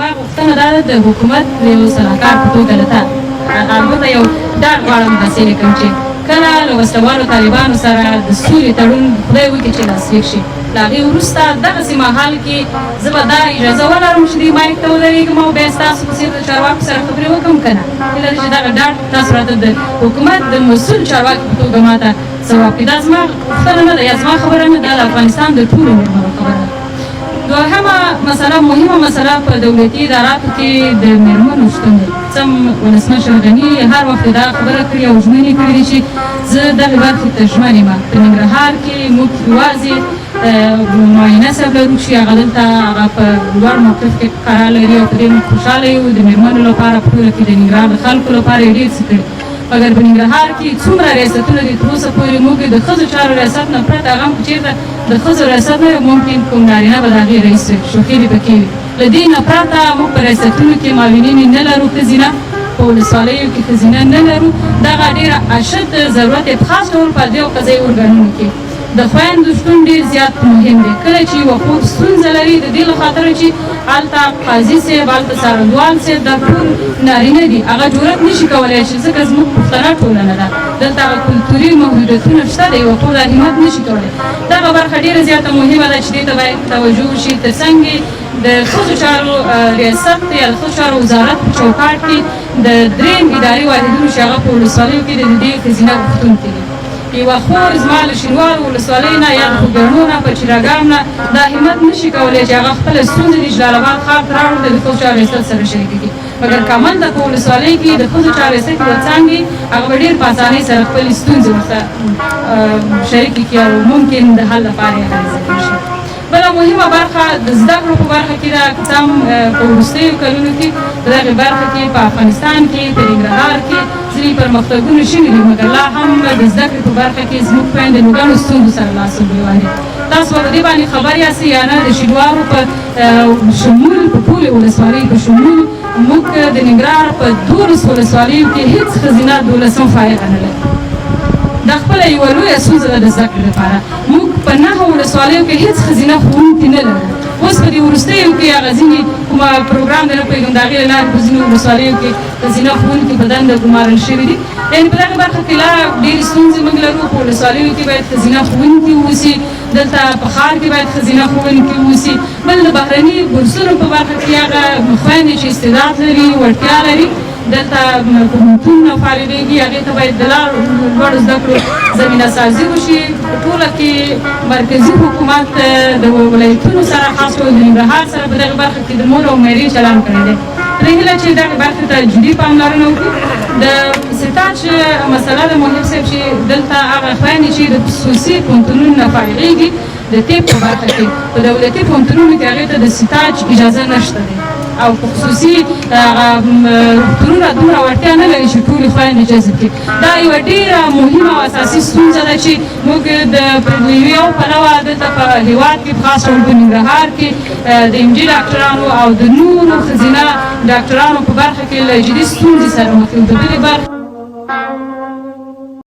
زما غوښتنه دا ده د حکومت د یو سلاکار په توګه له تا البته یو ډاډ غواړم داسې لیکم چې کله له وسلوالو طالبانو سره د سولې تړون خدای وکړي چې لاسلیک شي له هغې وروسته دغسې مهال کې زه به دا اجازه ولرم چې دې مایک ته ودرېږم او بیا ستاسو په څېر د چارواکو سره خبرې وکړم که نه هیله ده چې دغه ډاډ تاسو راته د حکومت د مسؤل چارواکي په توګه ما ته ځواب کړي دا زما غوښتنه نه ده یا زما خبره نه ده د افغانستان د ټولو مېرمنو خبره ده دوهمه مسله مهمه مسله په دولتي اداراتو کې د مېرمنو شتون دی څم ولسمشر غني هر وخت دا خبره کړې او ژمنې کړې دي چې زه دغې برخې ته ژمن یم په ننګرهار کې موږ یوازې معاینه صاحب لرو چې هغه دلته هغه په لوړ موقف کې قرار لري او په دې موږ خوشحاله یو د مېرمنو لپاره په ټوله کې د ننګرهار د خلکو لپاره یې ډېر څه کړي مګر په ننګرهار کې څومره ریاستونه دي تر اوسه پورې موږ د ښځو چارو ریاست نه پرته هغه هم چېرته د ښځو ریاست نه ممکن کوم نارینه به د هغې رئیس وي شوخي دې پکې وي له دې نه پرته موږ په ریاستونو کې معاونینې نه لرو ښځینه په ولسوالیو کې ښځینه نه لرو دغه ډېره اشد ضرورت یې په خاص ډول په دې قضایي ارګانونو کې د خویندو شتون ډېر زیات مهم دی کله چې یوه خور ستونزه لري د دې له خاطره چې هلته قاضي صاحب هلته څارندوال صاحب دا ټول نارینه دي هغه جرأت نشي کولی چې ځکه زموږ پښتنه ټولنه ده دلته هغه کلتوري محدودیتونه شته د یوه خور دا همت نشي کولی دغه برخه ډېره زیاته مهمه ده چې دې ته باید توجه وشي تر څنګ د ښځو چارو ریاست یا د ښځو چارو وزارت په چوکاټ کې د درېیم اداري واحدونو چې هغه په ولسوالیو کې د دې ښځینه غوښتونکي دي یوه خور زما له شینوارو ولسوالۍ نه یا د خوږګڼو نه په چراګام نه دا همت نشي کولی چې هغه خپله ستونزې د جلال آباد ښار ته راوړي د ښځو چارو ریاست سره شریکې کړي مګر کمن د په ولسوالۍ کې د ښځو چارو ریاست یوه څانګې هغه به ډېر په اسانۍ سره خپلې ستونزې ورته شریکې کړي او ممکن د حل لپاره یې هلې ځلې شي بله مهمه برخه د زده کړو په برخه کې ده که څه هم په وروستیو کلونو کې په دغې برخه کې په افغانستان کې په ننګرهار کې ځینې پرمختګونه شوي دي مګر لا هم د زده کړې په برخه کې زموږ خویندې له ګڼو ستونزو سره لاس و ګرېوان دي تاسو به په دې باندې خبر یاستئ یا نه د شینوارو په شمول په ټولې ولسوالیو په شمول موږ د ننګرهار په 12 ولسوالیو کې هېڅ ښځینه 12 فارغه نه لري دا خپله یوه لویه ستونزه ده د زده کړې لپاره موږ په 9 ولسوالیو کې هېڅ ښځینه ښوونکي نه لرو اوس په دې وروستیو کې هغه ځینې کومه پروګرام دی نه پوهېږم د هغې له لارې په ځینو ولسوالیو کې ښځینه ښوونکي په دنده ګمارل شوي دي یعنې په دغه برخه کې لا ډېرې ستونزې موږ لرو په ولسوالیو کې باید ښځینه ښوونکي واوسي دلته په ښار کې باید ښځینه ښوونکي واوسي بل د بهرني بورسونو په برخه کې هغه خویندې چې استعداد لري وړتیا لري دلته پوهنتونونه فعالېږي هغې ته باید د لوړو زده کړو زمینه سازي وشي په ټوله کې مرکزي حکومت د ولایتونو سره خاص ډول د ننګرهار سره په دغې برخه کې د مور او مېرې چلند کړی دی پرې هیله چې دغې برخې ته جدي پاملرنه وکړي د ستاج مسله د محب صاحب چې دلته هغه خویندې چې د خصوصي پوهنتونونو نه فارغېږي د طب په برخه کې په دولتي پوهنتونونو کې هغې ته د ستاج اجازه نشته دی او په خصوصي روغتونونه دومره وړتیا نه لري چې ټولې خویندې جذب کړي دا یوه ډېره مهمه او اساسي ستونزه ده چې موږ د یو پلوه دلته په هېواد کې په خاص ډول په ننګرهار کې د ام جي ډاکټرانو او د نورو ښځینه ډاکټرانو په برخه کې له جدي ستونزې سره مخ یو د بلې برخې